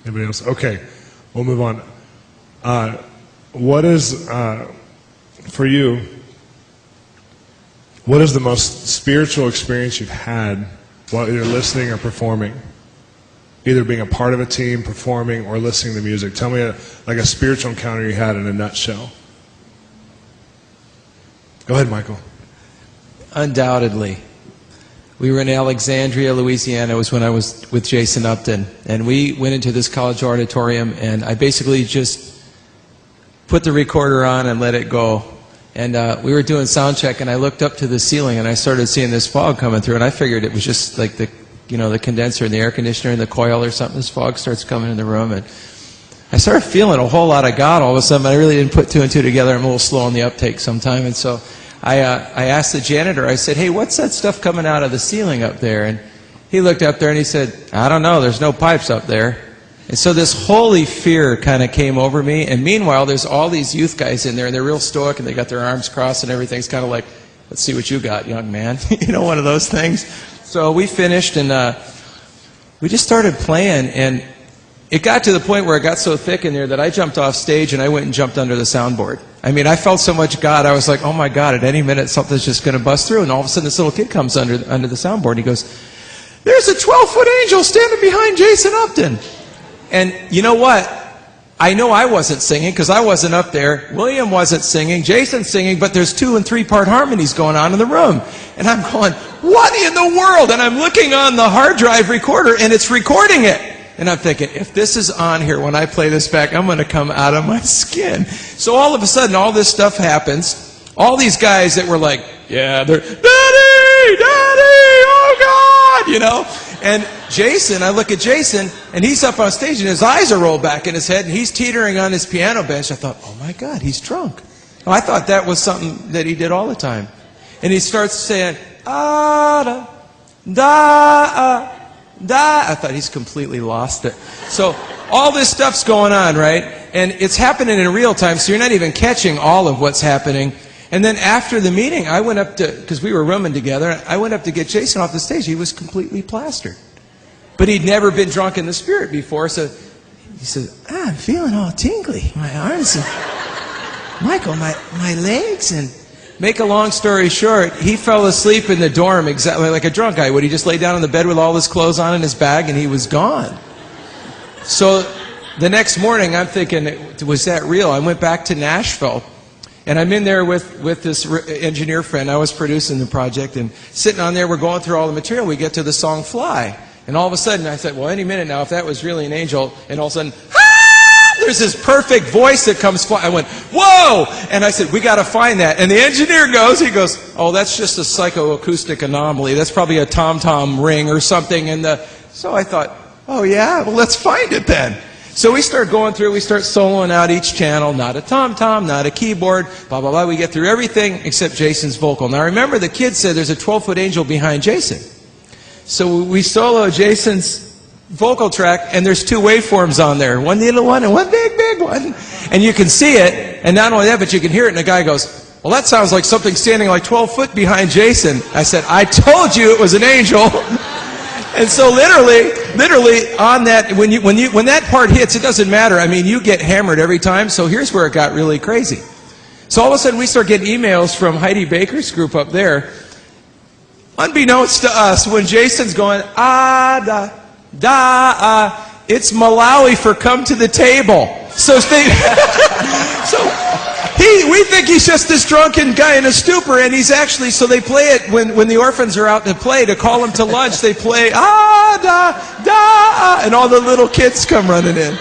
Anybody else? Okay, we'll move on. What is, for you, what is the most spiritual experience you've had while you're listening or performing? Either being a part of a team, performing, or listening to music. Tell me a spiritual encounter you had in a nutshell. Go ahead, Michael. Undoubtedly. We were in Alexandria, Louisiana. It was when I was with Jason Upton. And we went into this college auditorium, and I basically just put the recorder on and let it go. And we were doing sound check, and I looked up to the ceiling, and I started seeing this fog coming through, and I figured it was just like the condenser in the air conditioner in the coil or something. This fog starts coming in the room, and I started feeling a whole lot of God all of a sudden. I really didn't put two and two together. I'm a little slow on the uptake sometime, and so I asked the janitor, I said, hey, what's that stuff coming out of the ceiling up there? And he looked up there and he said, I don't know, there's no pipes up there. And so this holy fear kind of came over me, and meanwhile there's all these youth guys in there, and they're real stoic, and they got their arms crossed and everything's kind of like, let's see what you got, young man. One of those things. So we finished, and we just started playing, and it got to the point where it got so thick in there that I jumped off stage and I went and jumped under the soundboard. I mean, I felt so much God. I was like, oh my God, at any minute something's just going to bust through. And all of a sudden this little kid comes under the soundboard, and he goes, there's a 12-foot angel standing behind Jason Upton. And you know what? I know I wasn't singing because I wasn't up there. William wasn't singing. Jason's singing, but there's 2- and 3-part harmonies going on in the room. And I'm going, what in the world? And I'm looking on the hard drive recorder, and it's recording it. And I'm thinking, if this is on here when I play this back, I'm going to come out of my skin. So all of a sudden, all this stuff happens. All these guys that were like, yeah, they're, Daddy, oh God, And Jason, I look at Jason, and he's up on stage, and his eyes are rolled back in his head, and he's teetering on his piano bench. I thought, oh my God, he's drunk. I thought that was something that he did all the time. And he starts saying, da, da, da. I thought he's completely lost it. So all this stuff's going on, right? And it's happening in real time, so you're not even catching all of what's happening. And then after the meeting, I went up to, because we were rooming together, I went up to get Jason off the stage. He was completely plastered. But he'd never been drunk in the spirit before, so he said, I'm feeling all tingly. My arms and, Michael, my legs. And make a long story short, he fell asleep in the dorm exactly like a drunk guy would. He just lay down on the bed with all his clothes on in his bag, and he was gone. So the next morning, I'm thinking, was that real? I went back to Nashville. And I'm in there with this engineer friend. I was producing the project, and sitting on there, we're going through all the material. We get to the song Fly. And all of a sudden, I said, well, any minute now, if that was really an angel, and all of a sudden, there's this perfect voice that comes flying. I went, whoa! And I said, we got to find that. And the engineer goes, oh, that's just a psychoacoustic anomaly. That's probably a tom-tom ring or something. So I thought, oh, yeah? Well, let's find it then. So we start going through, we start soloing out each channel, not a tom-tom, not a keyboard, blah, blah, blah. We get through everything except Jason's vocal. Now remember, the kid said there's a 12-foot angel behind Jason. So we solo Jason's vocal track, and there's 2 waveforms on there, one little one and one big, big one. And you can see it, and not only that, but you can hear it, and the guy goes, well, that sounds like something standing like 12 foot behind Jason. I said, I told you it was an angel. And so literally on that, when that part hits, it doesn't matter. I mean, you get hammered every time. So here's where it got really crazy. So all of a sudden we start getting emails from Heidi Baker's group up there. Unbeknownst to us, when Jason's going, it's Malawi for come to the table. So we think he's just this drunken guy in a stupor, and he's actually, so they play it when the orphans are out to play, to call him to lunch, they play, and all the little kids come running in.